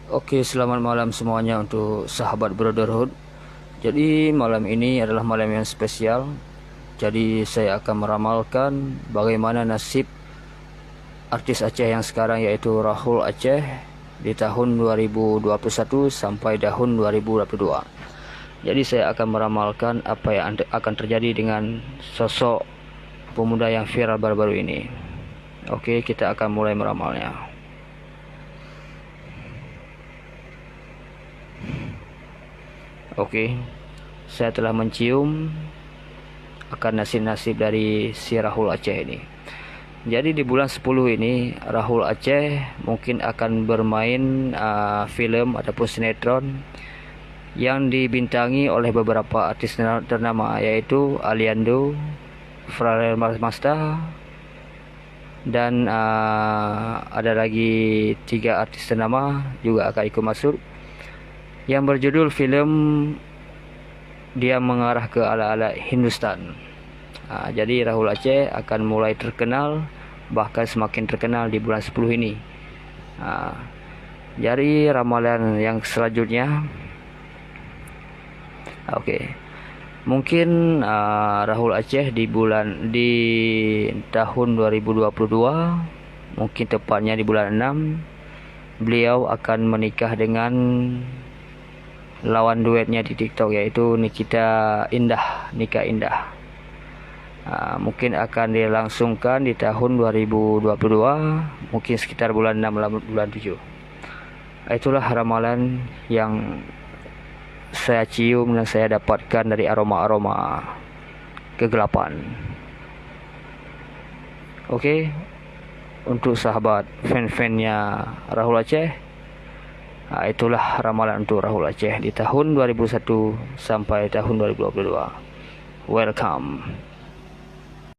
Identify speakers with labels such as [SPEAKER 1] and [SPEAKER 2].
[SPEAKER 1] Oke, selamat malam semuanya untuk sahabat Brotherhood. Jadi malam ini adalah malam yang spesial. Jadi saya akan meramalkan bagaimana nasib artis Aceh yang sekarang, yaitu Rahul Aceh, di tahun 2021 sampai tahun 2022. Jadi saya akan meramalkan apa yang akan terjadi dengan sosok pemuda yang viral baru-baru ini. Oke, kita akan mulai meramalnya. Oke, saya telah mencium akan nasib-nasib dari si Rahul Aceh ini. Jadi di bulan 10 ini Rahul Aceh mungkin akan bermain film ataupun sinetron yang dibintangi oleh beberapa artis ternama, yaitu Aliando, Farel Masta, dan ada lagi 3 artis ternama juga akan ikut masuk, yang berjudul film dia mengarah ke ala-ala Hindustan. Jadi Rahul Aceh akan mulai terkenal, bahkan semakin terkenal di bulan 10 ini. Jadi ramalan yang selanjutnya, mungkin Rahul Aceh di tahun 2022, mungkin tepatnya di bulan 6, beliau akan menikah dengan lawan duetnya di TikTok, yaitu Nikita Indah, Nika Indah. Mungkin akan dilangsungkan di tahun 2022, mungkin sekitar bulan 6 bulan 7. Itulah ramalan yang saya cium dan saya dapatkan dari aroma-aroma kegelapan. Oke, untuk sahabat fan-fannya Rahul Aceh, itulah ramalan untuk Rahul Aceh di tahun 2001 sampai tahun 2022. Welcome.